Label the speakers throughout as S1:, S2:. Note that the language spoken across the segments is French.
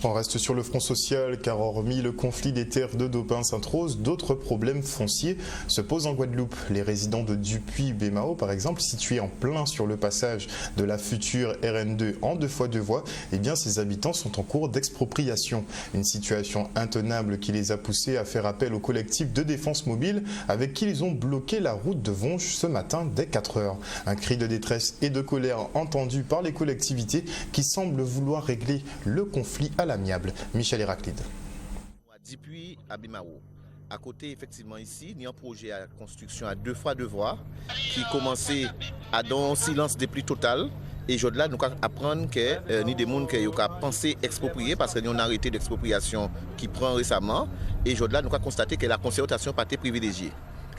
S1: On reste sur le front social car hormis le conflit des terres de Dopin-Sainte-Rose, d'autres problèmes fonciers se posent en Guadeloupe. Les résidents de Dupuy-Bémao par exemple, situés en plein sur le passage de la future RN2 en 2x2 voies, eh bien ces habitants sont en cours d'expropriation. Une situation intenable qui les a poussés à faire appel au collectif de défense mobile avec qui ils ont bloqué la route de Vonge ce matin dès 4 heures. Un cri de détresse et de colère entendu par les collectivités qui semblent vouloir régler le conflit à l'amiable. Michel Héraclide.
S2: Depuis à Bémao. À côté, effectivement, ici, il y a un projet à construction à 2x2 voies qui commençait à dans un silence des pluies totales. Et aujourd'hui, nous allons apprendre que ni des gens qui ont pensé exproprier parce qu'il y a un arrêté d'expropriation qui prend récemment. Et aujourd'hui, nous allons constater que la concertation n'a pas été privilégiée.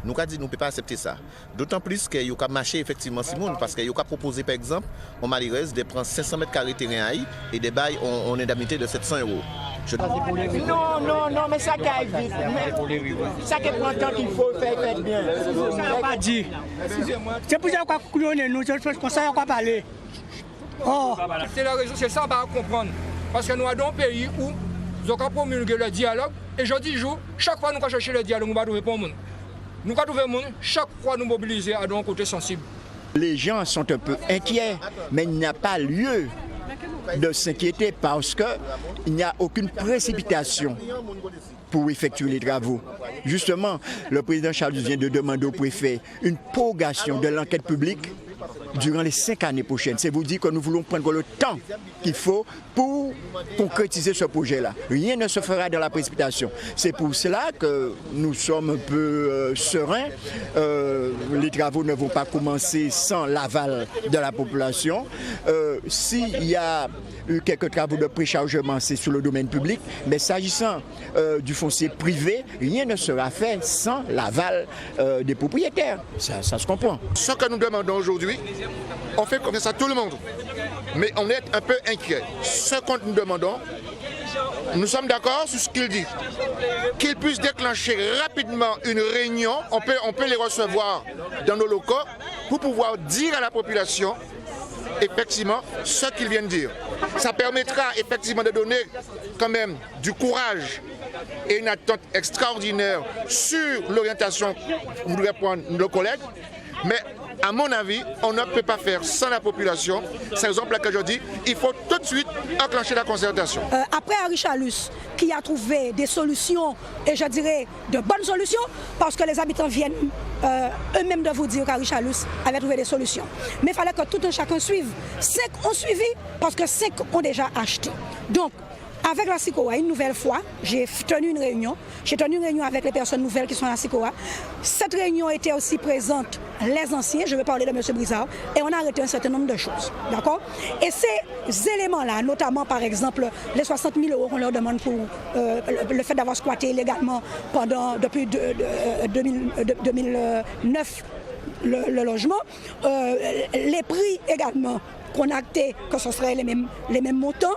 S2: Nous avons dit que nous ne pouvons pas accepter ça. D'autant plus qu'il y a marché effectivement Simone parce qu'il y a proposé par exemple en Malirez de prendre 500 mètres carrés terrain et des bails en indemnité de 700 €.
S3: Non, mais ça qui arrive vite. Ça qui prend le temps qu'il faut faire bien.
S4: Ça n'a pas dit. C'est pour ça qu'on clone nous, c'est pour ça qu'on parle. Oh.
S5: C'est la raison, c'est ça qu'on va comprendre. Parce que nous avons un pays où nous avons promulgué le dialogue et je dis jour, chaque fois que nous allons chercher le dialogue, nous allons trouver pour le monde. Nous allons trouver le monde, chaque fois nous mobiliser à un côté sensible.
S3: Les gens sont un peu inquiets, mais il n'y a pas lieu de s'inquiéter parce qu'il n'y a aucune précipitation pour effectuer les travaux. Justement, le président Charles vient de demander au préfet une prorogation de l'enquête publique durant les 5 années prochaines. C'est vous dire que nous voulons prendre le temps qu'il faut pour concrétiser ce projet-là. Rien ne se fera dans la précipitation. C'est pour cela que nous sommes un peu sereins. Les travaux ne vont pas commencer sans l'aval de la population. S'il y a eu quelques travaux de préchargement, c'est sur le domaine public. Mais s'agissant du foncier privé, rien ne sera fait sans l'aval des propriétaires. Ça se comprend.
S6: Ce que nous demandons aujourd'hui, on fait confiance à tout le monde. Mais on est un peu inquiet. Ce que nous demandons, nous sommes d'accord sur ce qu'il dit. Qu'il puisse déclencher rapidement une réunion, on peut les recevoir dans nos locaux pour pouvoir dire à la population effectivement ce qu'ils viennent dire. Ça permettra effectivement de donner quand même du courage et une attente extraordinaire sur l'orientation que voudraient prendre nos collègues. Mais à mon avis, on ne peut pas faire sans la population. C'est l'exemple que je dis, il faut tout de suite enclencher la concertation.
S7: Après Henri Chalus, qui a trouvé des solutions, et je dirais de bonnes solutions, parce que les habitants viennent eux-mêmes de vous dire qu'Henri Chalus avait trouvé des solutions. Mais il fallait que tout un chacun suive. 5 ont suivi, parce que 5 ont déjà acheté. Donc, avec la SICOA, une nouvelle fois, j'ai tenu une réunion. J'ai tenu une réunion avec les personnes nouvelles qui sont à la SICOA. Cette réunion était aussi présente les anciens, je vais parler de M. Brizard, et on a arrêté un certain nombre de choses. D'accord? Et ces éléments-là, notamment par exemple les 60 000 € qu'on leur demande pour le fait d'avoir squatté illégalement depuis 2009 le logement, les prix également qu'on a acté que ce serait les mêmes montants.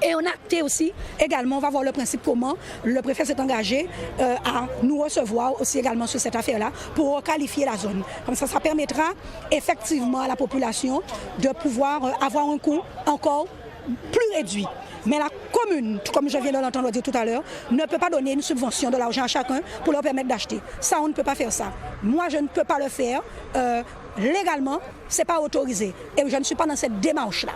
S7: Et on a acté aussi, également, on va voir le principe comment le préfet s'est engagé à nous recevoir aussi également sur cette affaire-là pour qualifier la zone. Comme ça permettra effectivement à la population de pouvoir avoir un coût encore plus réduit. Mais la commune, comme je viens de l'entendre dire tout à l'heure, ne peut pas donner une subvention de l'argent à chacun pour leur permettre d'acheter. Ça, on ne peut pas faire ça. Moi, je ne peux pas le faire. Légalement, ce n'est pas autorisé. Et je ne suis pas dans cette démarche-là.